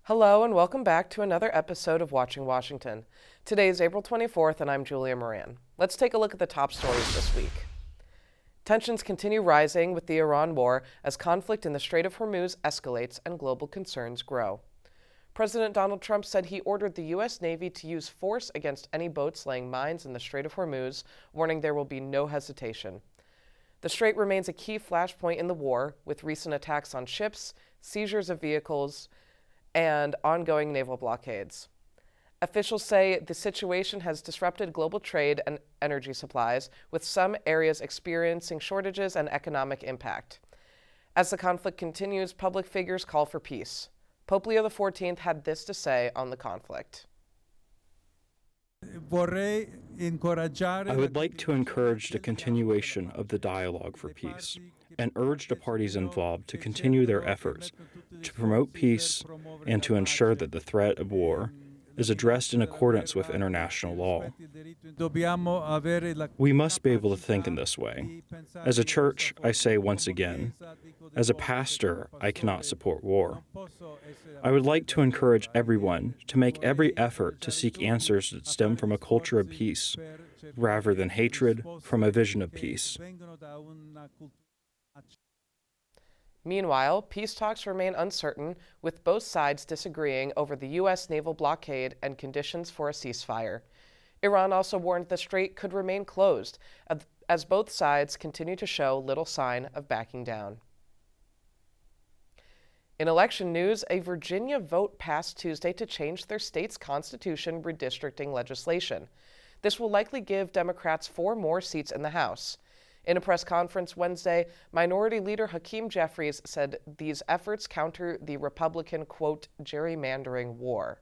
Hello and welcome back to another episode of Watching Washington. Today is April 24th and I'm Julia Moran. Let's take a look at the top stories this week. Tensions continue rising with the Iran war as conflict in the Strait of Hormuz escalates and global concerns grow. President Donald Trump said he ordered the U.S. Navy to use force against any boats laying mines in the Strait of Hormuz, warning there will be no hesitation. The strait remains a key flashpoint in the war, with recent attacks on ships, seizures of vehicles, and ongoing naval blockades. Officials say the situation has disrupted global trade and energy supplies, with some areas experiencing shortages and economic impact. As the conflict continues, public figures call for peace. Pope Leo XIV had this to say on the conflict. I would like to encourage the continuation of the dialogue for peace and urge the parties involved to continue their efforts to promote peace and to ensure that the threat of war is addressed in accordance with international law. We must be able to think in this way. As a church, I say once again, as a pastor, I cannot support war. I would like to encourage everyone to make every effort to seek answers that stem from a culture of peace, rather than hatred from a vision of peace. Meanwhile, peace talks remain uncertain, with both sides disagreeing over the U.S. naval blockade and conditions for a ceasefire. Iran also warned the strait could remain closed, as both sides continue to show little sign of backing down. In election news, a Virginia vote passed Tuesday to change their state's constitution redistricting legislation. This will likely give Democrats 4 more seats in the House. In a press conference Wednesday, Minority Leader Hakeem Jeffries said these efforts counter the Republican, quote, gerrymandering war.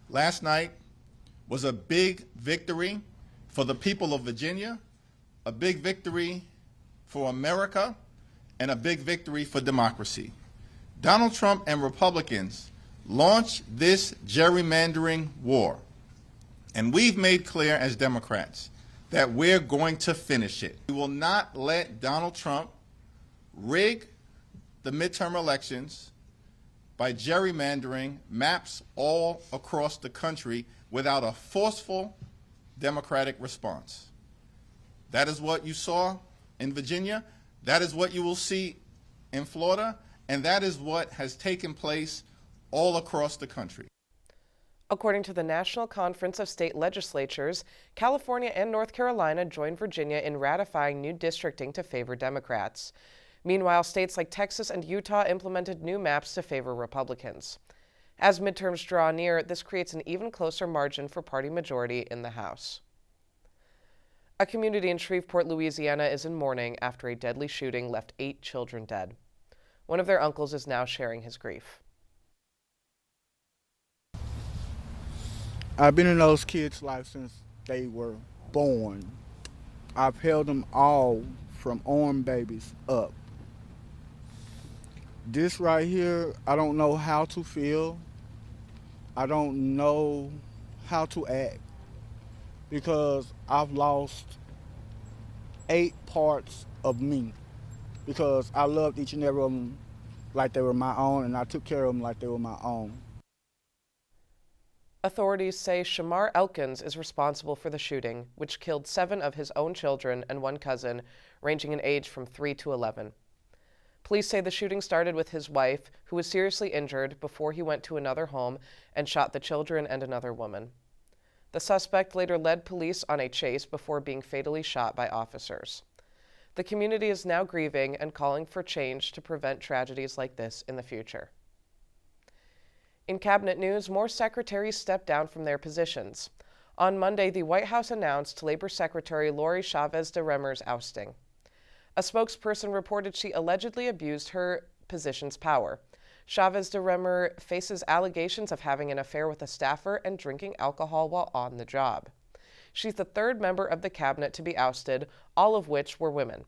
Last night was a big victory for the people of Virginia, a big victory for America, and a big victory for democracy. Donald Trump and Republicans launched this gerrymandering war, and we've made clear as Democrats that we're going to finish it. We will not let Donald Trump rig the midterm elections by gerrymandering maps all across the country without a forceful Democratic response. That is what you saw in Virginia. That is what you will see in Florida. And that is what has taken place all across the country. According to the National Conference of State Legislatures, California and North Carolina joined Virginia in ratifying new districting to favor Democrats. Meanwhile, states like Texas and Utah implemented new maps to favor Republicans. As midterms draw near, this creates an even closer margin for party majority in the House. A community in Shreveport, Louisiana is in mourning after a deadly shooting left 8 children dead. One of their uncles is now sharing his grief. I've been in those kids' lives since they were born. I've held them all from arm babies up. This right here, I don't know how to feel. I don't know how to act because I've lost 8 parts of me because I loved each and every one of them like they were my own, and I took care of them like they were my own. Authorities say Shamar Elkins is responsible for the shooting, which killed 7 of his own children and 1 cousin, ranging in age from 3 to 11. Police say the shooting started with his wife, who was seriously injured, before he went to another home and shot the children and another woman. The suspect later led police on a chase before being fatally shot by officers. The community is now grieving and calling for change to prevent tragedies like this in the future. In cabinet news, more secretaries stepped down from their positions. On Monday, the White House announced Labor Secretary Lori Chavez DeRemer's ousting. A spokesperson reported she allegedly abused her position's power. Chavez DeRemer faces allegations of having an affair with a staffer and drinking alcohol while on the job. She's the 3rd member of the cabinet to be ousted, all of which were women.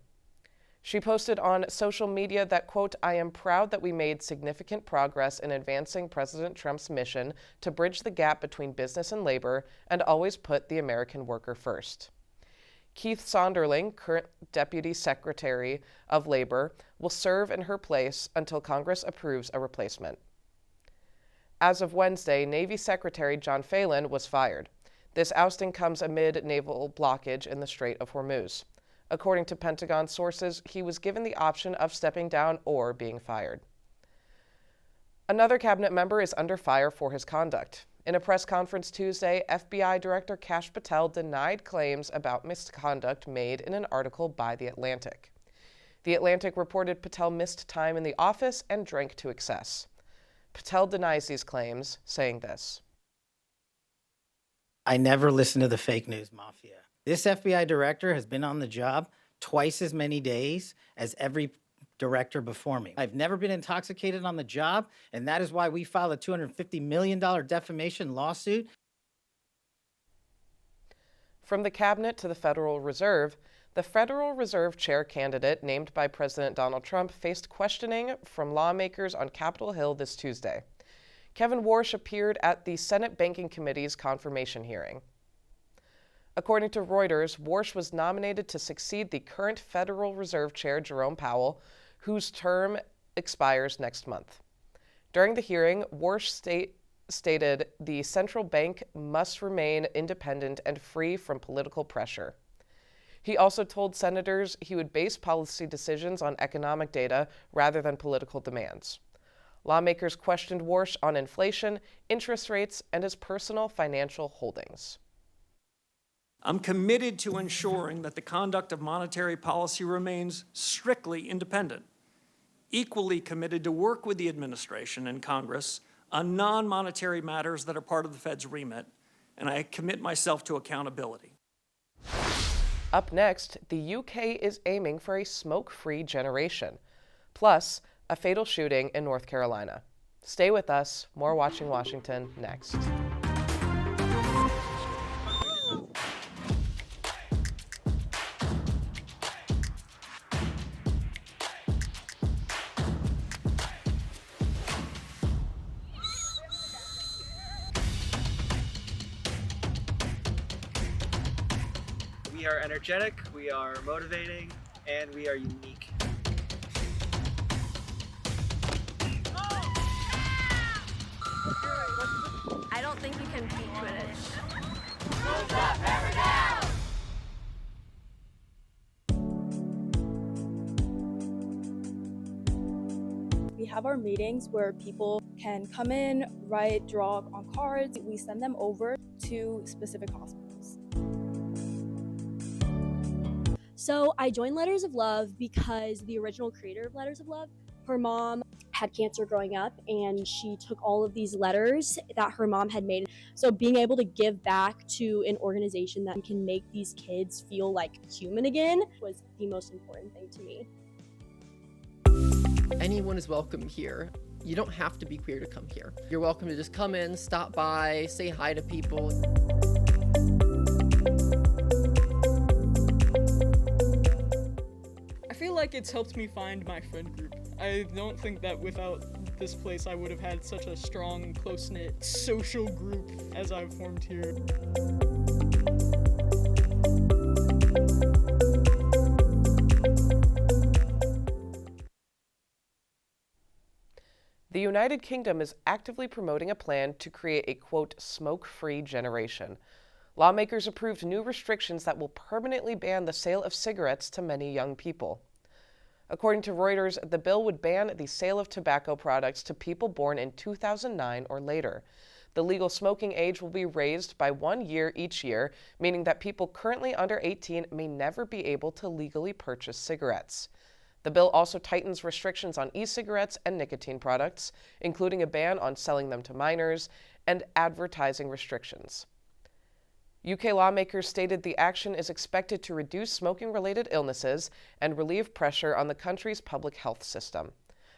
She posted on social media that, quote, "I am proud that we made significant progress in advancing President Trump's mission to bridge the gap between business and labor and always put the American worker first." Keith Sonderling, current Deputy Secretary of Labor, will serve in her place until Congress approves a replacement. As of Wednesday, Navy Secretary John Phelan was fired. This ousting comes amid naval blockage in the Strait of Hormuz. According to Pentagon sources, he was given the option of stepping down or being fired. Another cabinet member is under fire for his conduct. In a press conference Tuesday, FBI Director Kash Patel denied claims about misconduct made in an article by The Atlantic. The Atlantic reported Patel missed time in the office and drank to excess. Patel denies these claims, saying this. I never listen to the fake news mafia. This FBI director has been on the job twice as many days as every director before me. I've never been intoxicated on the job, and that is why we filed a $250 million defamation lawsuit. From the cabinet to the Federal Reserve, the Federal Reserve Chair candidate named by President Donald Trump faced questioning from lawmakers on Capitol Hill this Tuesday. Kevin Warsh appeared at the Senate Banking Committee's confirmation hearing. According to Reuters, Warsh was nominated to succeed the current Federal Reserve Chair Jerome Powell, whose term expires next month. During the hearing, Warsh stated the central bank must remain independent and free from political pressure. He also told senators he would base policy decisions on economic data rather than political demands. Lawmakers questioned Warsh on inflation, interest rates, and his personal financial holdings. I'm committed to ensuring that the conduct of monetary policy remains strictly independent, equally committed to work with the administration and Congress on non-monetary matters that are part of the Fed's remit, and I commit myself to accountability. Up next, the UK is aiming for a smoke-free generation, plus a fatal shooting in North Carolina. Stay with us. More Watching Washington next. We are energetic, we are motivating, and we are unique. I don't think you can beat Quidditch. We have our meetings where people can come in, write, draw on cards. We send them over to specific hospitals. So I joined Letters of Love because the original creator of Letters of Love, her mom had cancer growing up, and she took all of these letters that her mom had made. So being able to give back to an organization that can make these kids feel like human again was the most important thing to me. Anyone is welcome here. You don't have to be queer to come here. You're welcome to just come in, stop by, say hi to people. I feel like it's helped me find my friend group. I don't think that without this place I would have had such a strong, close-knit social group as I've formed here. The United Kingdom is actively promoting a plan to create a, quote, smoke-free generation. Lawmakers approved new restrictions that will permanently ban the sale of cigarettes to many young people. According to Reuters, the bill would ban the sale of tobacco products to people born in 2009 or later. The legal smoking age will be raised by 1 year each year, meaning that people currently under 18 may never be able to legally purchase cigarettes. The bill also tightens restrictions on e-cigarettes and nicotine products, including a ban on selling them to minors and advertising restrictions. UK lawmakers stated the action is expected to reduce smoking-related illnesses and relieve pressure on the country's public health system.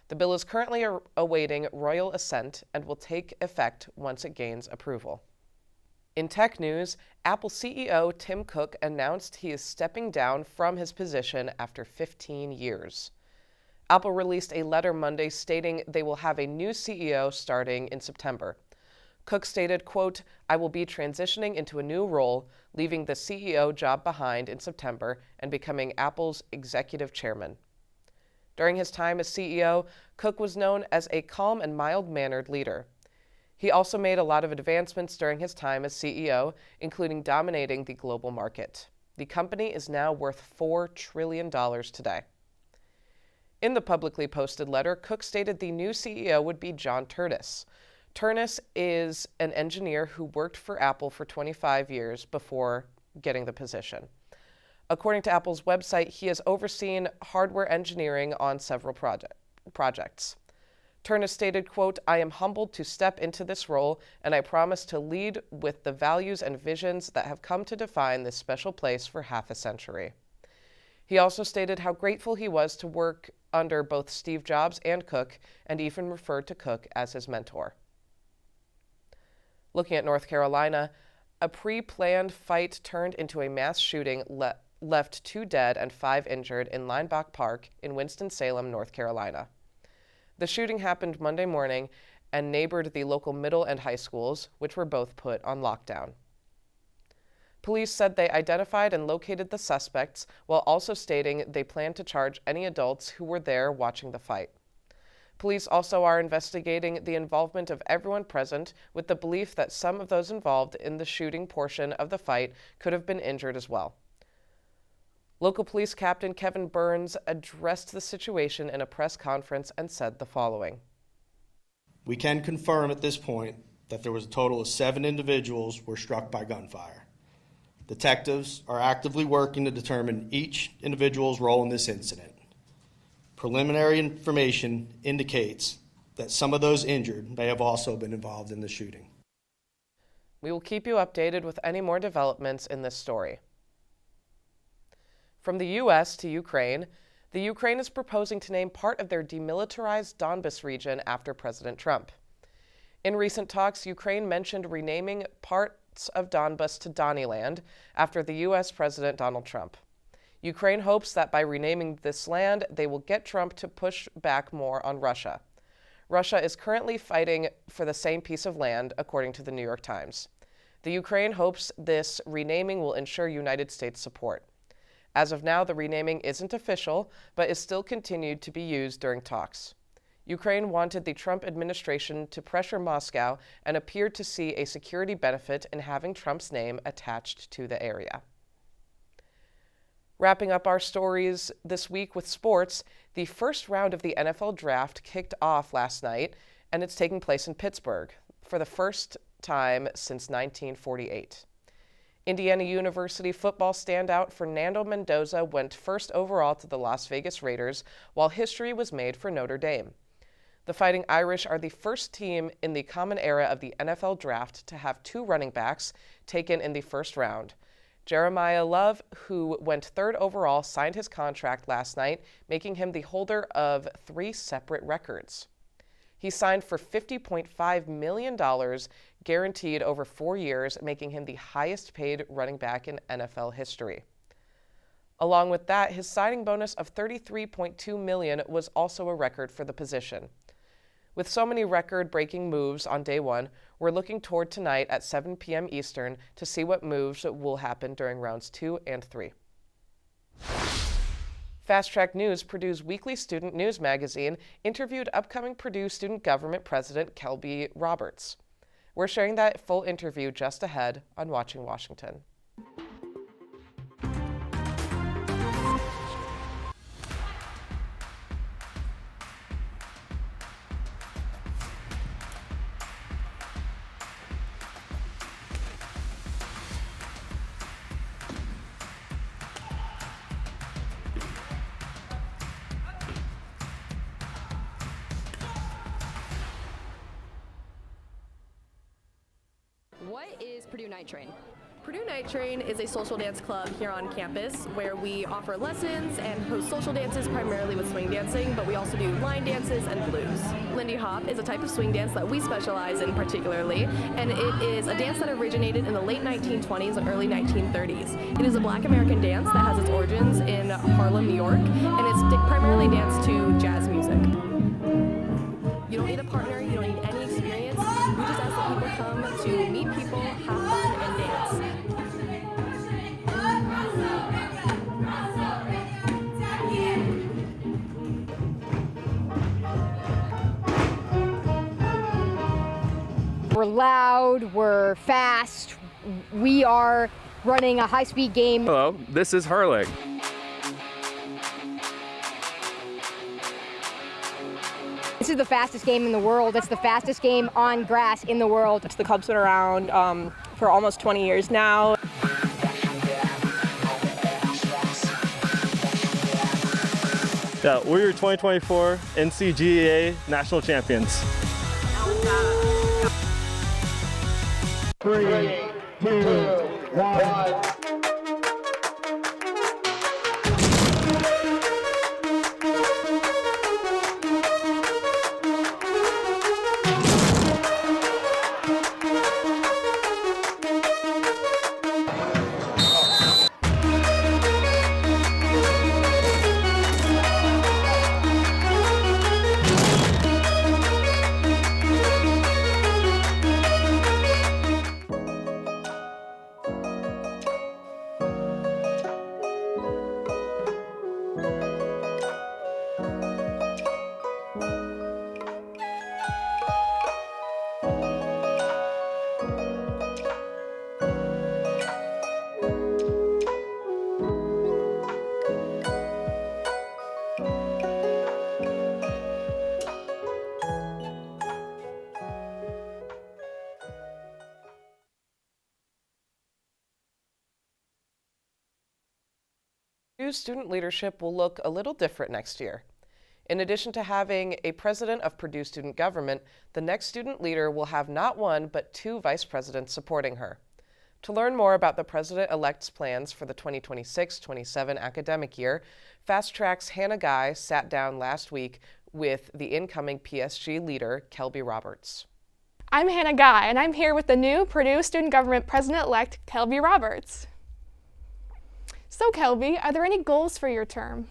The bill is currently awaiting royal assent and will take effect once it gains approval. In tech news, Apple CEO Tim Cook announced he is stepping down from his position after 15 years. Apple released a letter Monday stating they will have a new CEO starting in September. Cook stated, quote, "I will be transitioning into a new role, leaving the CEO job behind in September and becoming Apple's executive chairman." During his time as CEO, Cook was known as a calm and mild-mannered leader. He also made a lot of advancements during his time as CEO, including dominating the global market. The company is now worth $4 trillion today. In the publicly posted letter, Cook stated the new CEO would be John Ternus. Ternus is an engineer who worked for Apple for 25 years before getting the position. According to Apple's website, he has overseen hardware engineering on several projects. Ternus stated, quote, "I am humbled to step into this role, and I promise to lead with the values and visions that have come to define this special place for half a century." He also stated how grateful he was to work under both Steve Jobs and Cook, and even referred to Cook as his mentor. Looking at North Carolina, a pre-planned fight turned into a mass shooting left 2 dead and 5 injured in Linebaugh Park in Winston-Salem, North Carolina. The shooting happened Monday morning and neighbored the local middle and high schools, which were both put on lockdown. Police said they identified and located the suspects, while also stating they plan to charge any adults who were there watching the fight. Police also are investigating the involvement of everyone present, with the belief that some of those involved in the shooting portion of the fight could have been injured as well. Local police captain Kevin Burns addressed the situation in a press conference and said the following. "We can confirm at this point that there was a total of 7 individuals were struck by gunfire. Detectives are actively working to determine each individual's role in this incident. Preliminary information indicates that some of those injured may have also been involved in the shooting." We will keep you updated with any more developments in this story. From the U.S. to Ukraine, the Ukraine is proposing to name part of their demilitarized Donbas region after President Trump. In recent talks, Ukraine mentioned renaming parts of Donbas to Donnyland after the U.S. President Donald Trump. Ukraine hopes that by renaming this land, they will get Trump to push back more on Russia. Russia is currently fighting for the same piece of land, according to the New York Times. The Ukraine hopes this renaming will ensure United States support. As of now, the renaming isn't official, but is still continued to be used during talks. Ukraine wanted the Trump administration to pressure Moscow and appeared to see a security benefit in having Trump's name attached to the area. Wrapping up our stories this week with sports, the first round of the NFL draft kicked off last night, and it's taking place in Pittsburgh for the first time since 1948. Indiana University football standout Fernando Mendoza went first overall to the Las Vegas Raiders, while history was made for Notre Dame. The Fighting Irish are the first team in the common era of the NFL draft to have 2 running backs taken in the first round. Jeremiah Love, who went 3rd overall, signed his contract last night, making him the holder of 3 separate records. He signed for $50.5 million, guaranteed over 4 years, making him the highest-paid running back in NFL history. Along with that, his signing bonus of $33.2 million was also a record for the position. With so many record-breaking moves on day one, we're looking toward tonight at 7 p.m. Eastern to see what moves will happen during rounds 2 and 3. Fast Track News, Purdue's weekly student news magazine, interviewed upcoming Purdue Student Government President Kelby Roberts. We're sharing that full interview just ahead on Watching Washington. What is Purdue Night Train? Purdue Night Train is a social dance club here on campus where we offer lessons and host social dances primarily with swing dancing, but we also do line dances and blues. Lindy Hop is a type of swing dance that we specialize in particularly, and it is a dance that originated in the late 1920s and early 1930s. It is a Black American dance that has its origins in Harlem, New York, and it's primarily danced to jazz music. You don't need a partner, you don't need any experience. We just ask that people come We're loud, we're fast, we are running a high-speed game. Hello, this is Hurling. This is the fastest game in the world. It's the fastest game on grass in the world. The club's been around for almost 20 years now. Yeah, we're your 2024 NCGA National Champions. 3, 2, 1. Student leadership will look a little different next year. In addition to having a president of Purdue Student Government, the next student leader will have not one, but 2 vice presidents supporting her. To learn more about the president-elect's plans for the 2026-27 academic year, Fast Track's Hannah Guy sat down last week with the incoming PSG leader, Kelby Roberts. I'm Hannah Guy, and I'm here with the new Purdue Student Government president-elect, Kelby Roberts. So Kelby, are there any goals for your term?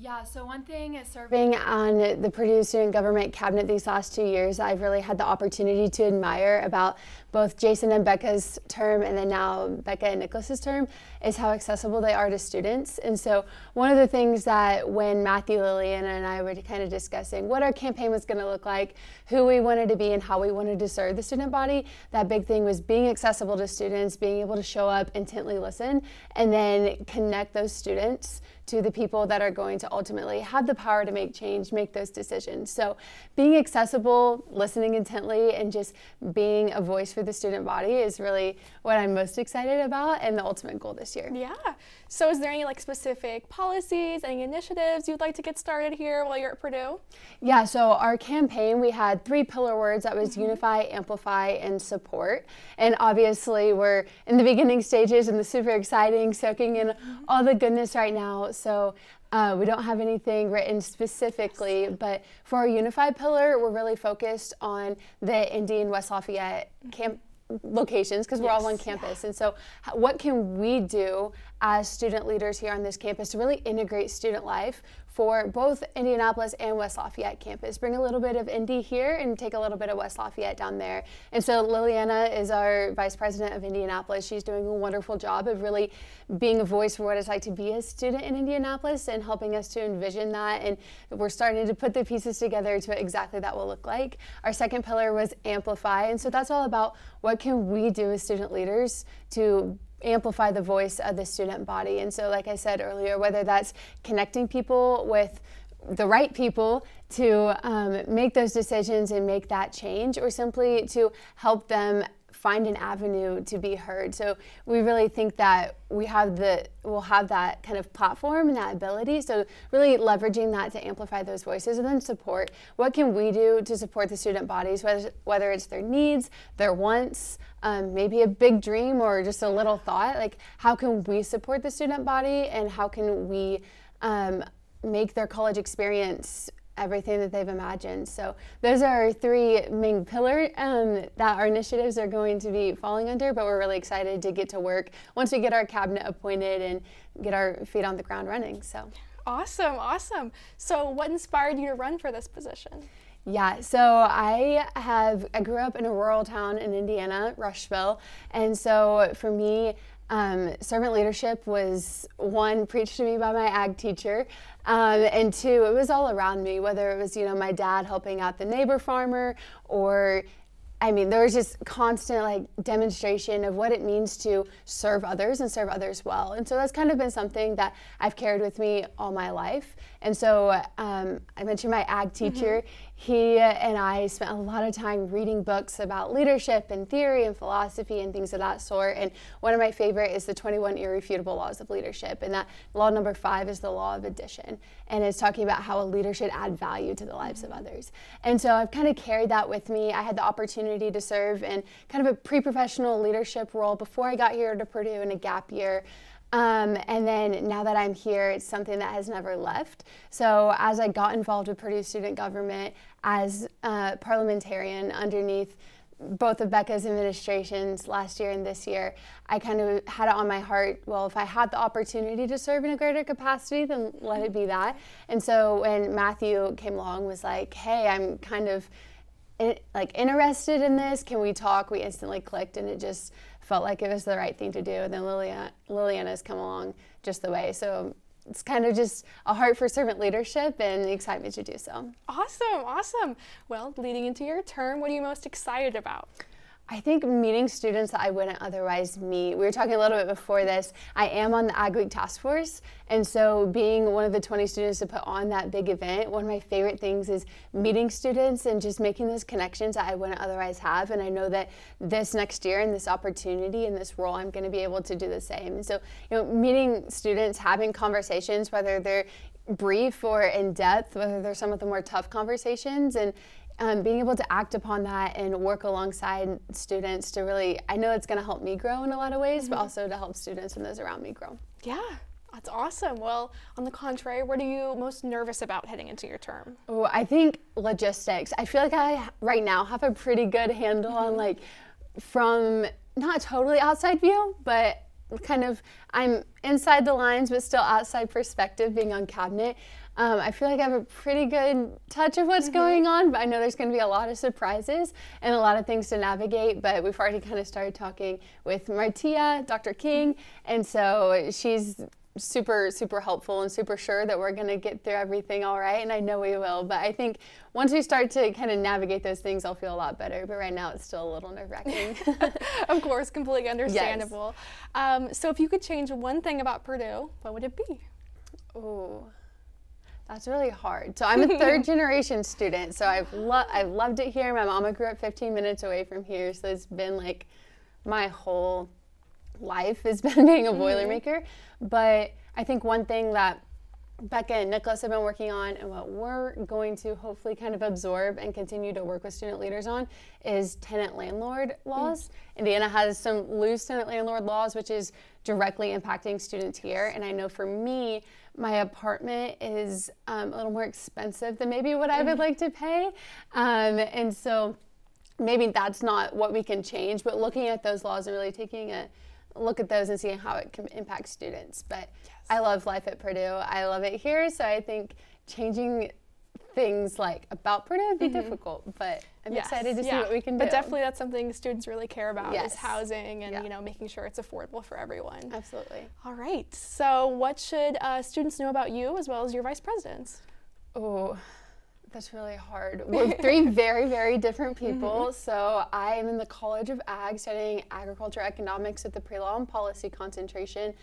Yeah, so one thing is serving on the Purdue Student Government Cabinet these last 2 years, I've really had the opportunity to admire about both Jason and Becca's term and then now Becca and Nicholas's term is how accessible they are to students. And so one of the things that when Matthew, Liliana, and I were kind of discussing what our campaign was going to look like, who we wanted to be and how we wanted to serve the student body, that big thing was being accessible to students, being able to show up, intently listen, and then connect those students to the people that are going to ultimately have the power to make change, make those decisions. So being accessible, listening intently, and just being a voice for the student body is really what I'm most excited about and the ultimate goal this year. Yeah. So is there any specific policies, any initiatives you'd like to get started here while you're at Purdue? Yeah, so our campaign, we had 3 pillar words. That was unify, amplify, and support. And obviously we're in the beginning stages and the super exciting, soaking in all the goodness right now. So we don't have anything written specifically, but for our unified pillar, we're really focused on the Indy and West Lafayette locations because we're all on campus. And so what can we do as student leaders here on this campus to really integrate student life for both Indianapolis and West Lafayette campus? Bring a little bit of Indy here and take a little bit of West Lafayette down there. And so Liliana is our vice president of Indianapolis. She's doing a wonderful job of really being a voice for what it's like to be a student in Indianapolis and helping us to envision that. And we're starting to put the pieces together to what exactly that will look like. Our second pillar was amplify. And so that's all about what can we do as student leaders to amplify the voice of the student body. And so like I said earlier, whether that's connecting people with the right people to make those decisions and make that change, or simply to help them find an avenue to be heard. So we really think that we'll have that kind of platform and that ability. So really leveraging that to amplify those voices, and then support. What can we do to support the student bodies, whether it's their needs, their wants, maybe a big dream or just a little thought, like how can we support the student body and how can we make their college experience everything that they've imagined. So those are our 3 main pillars that our initiatives are going to be falling under, but we're really excited to get to work once we get our cabinet appointed and get our feet on the ground running. So awesome, awesome. So what inspired you to run for this position? Yeah, so I grew up in a rural town in Indiana, Rushville, and so for me, servant leadership was 1, preached to me by my ag teacher, and 2, it was all around me, whether it was, my dad helping out the neighbor farmer or I mean, there was just constant like demonstration of what it means to serve others and serve others well. And so that's kind of been something that I've carried with me all my life. And so I mentioned my ag teacher. He and I spent a lot of time reading books about leadership and theory and philosophy and things of that sort. And one of my favorite is the 21 Irrefutable Laws of Leadership. And that law number 5 is the law of addition. And it's talking about how a leader should add value to the lives of others. And so I've kind of carried that with me. I had the opportunity to serve in kind of a pre-professional leadership role before I got here to Purdue in a gap year. And then now that I'm here, it's something that has never left. So as I got involved with Purdue student government as a parliamentarian underneath both of Becca's administrations last year and this year, I kind of had it on my heart, well, if I had the opportunity to serve in a greater capacity, then let it be that. And so when Matthew came along, was like, hey, I'm kind of interested in this, can we talk? We instantly clicked, and it just felt like it was the right thing to do. And then Liliana's come along just the way. So it's kind of just a heart for servant leadership and the excitement to do so. Awesome. Well, leading into your term, what are you most excited about? I think meeting students that I wouldn't otherwise meet. We were talking a little bit before this. I am on the Ag Week Task Force, and so being one of the 20 students to put on that big event, one of my favorite things is meeting students and just making those connections that I wouldn't otherwise have. And I know that this next year and this opportunity and this role, I'm going to be able to do the same. And so, meeting students, having conversations, whether they're brief or in depth, whether they're some of the more tough conversations, and being able to act upon that and work alongside students to really, I know it's going to help me grow in a lot of ways, but also to help students and those around me grow. Yeah, that's awesome. Well, on the contrary, what are you most nervous about heading into your term? Oh, I think logistics. I feel like I right now have a pretty good handle on from not totally outside view, but kind of I'm inside the lines, but still outside perspective being on cabinet. I feel like I have a pretty good touch of what's going on, but I know there's going to be a lot of surprises and a lot of things to navigate, but we've already kind of started talking with Martia, Dr. King, and so she's super, super helpful and super sure that we're going to get through everything all right, and I know we will, but I think once we start to kind of navigate those things, I'll feel a lot better, but right now it's still a little nerve-wracking. Of course, completely understandable. Yes. So if you could change one thing about Purdue, what would it be? Ooh. That's really hard. So I'm a third generation student, so I've loved it here. My mama grew up 15 minutes away from here, so it's been like my whole life has been being a Boilermaker. But I think one thing that Becca and Nicholas have been working on and what we're going to hopefully kind of absorb and continue to work with student leaders on is tenant-landlord laws. Indiana has some loose tenant-landlord laws, which is directly impacting students here. And I know for me, my apartment is a little more expensive than maybe what I would like to pay. And so maybe that's not what we can change, but looking at those laws and really taking a look at those and seeing how it can impact students. But yes. I love life at Purdue. I love it here. So I think changing things about Purdue would be difficult, but I'm excited to see what we can do. But definitely that's something students really care about is housing and making sure it's affordable for everyone. Absolutely. All right. So what should students know about you as well as your vice presidents? Oh, that's really hard. We're three very, very different people. So I am in the College of Ag studying agriculture economics with the pre-law and policy concentration,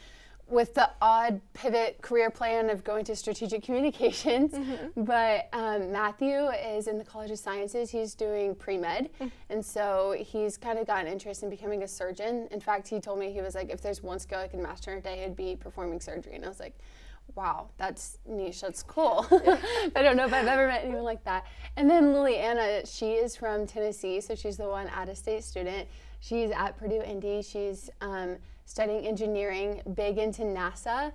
with the odd pivot career plan of going to strategic communications. But Matthew is in the College of Sciences. He's doing pre-med. And so he's kind of got an interest in becoming a surgeon. In fact, he told me, he was like, if there's one skill I can master in a day, it'd be performing surgery. And I was like, wow, that's niche, that's cool. I don't know if I've ever met anyone like that. And then Liliana, she is from Tennessee, so she's the one out-of-state student. She's at Purdue Indy. She's studying engineering, big into NASA.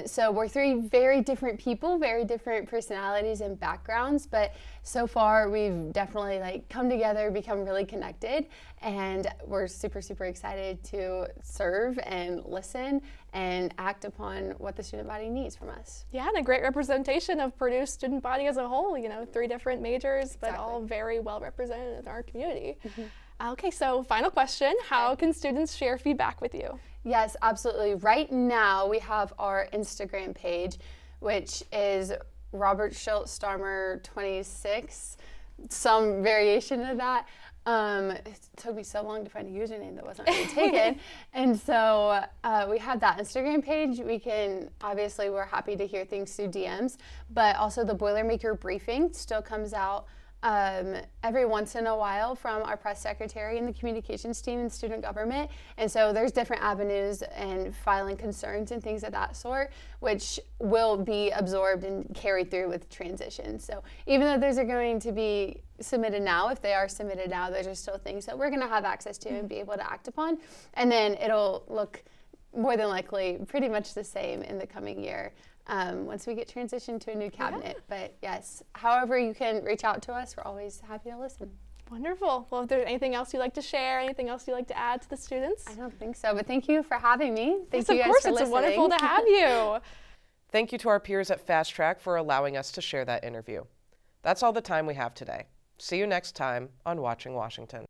So we're three very different people, very different personalities and backgrounds, but so far we've definitely come together, become really connected, and we're super, super excited to serve and listen and act upon what the student body needs from us. Yeah, and a great representation of Purdue's student body as a whole, 3 different majors, but all very well represented in our community. Okay, so final question, how can students share feedback with you? Yes, absolutely. Right now we have our Instagram page, which is Robert Schultz Starmer 26, some variation of that. It took me so long to find a username that wasn't already taken. And so we have that Instagram page. We're happy to hear things through DMs, but also the Boilermaker briefing still comes out every once in a while from our press secretary and the communications team in student government. And so there's different avenues and filing concerns and things of that sort, which will be absorbed and carried through with transition. So even though those are going to be submitted now, if they are submitted now, those are still things that we're going to have access to and be able to act upon. And then it'll look more than likely pretty much the same in the coming year. Once we get transitioned to a new cabinet. But yes, however you can reach out to us, we're always happy to listen. Wonderful. Well, if there's anything else you'd like to share, anything else you'd like to add to the students? I don't think so, but thank you for having me. Thank you guys of course, for it's listening. wonderful to have you. Thank you to our peers at Fast Track for allowing us to share that interview. That's all the time we have today. See you next time on Watching Washington.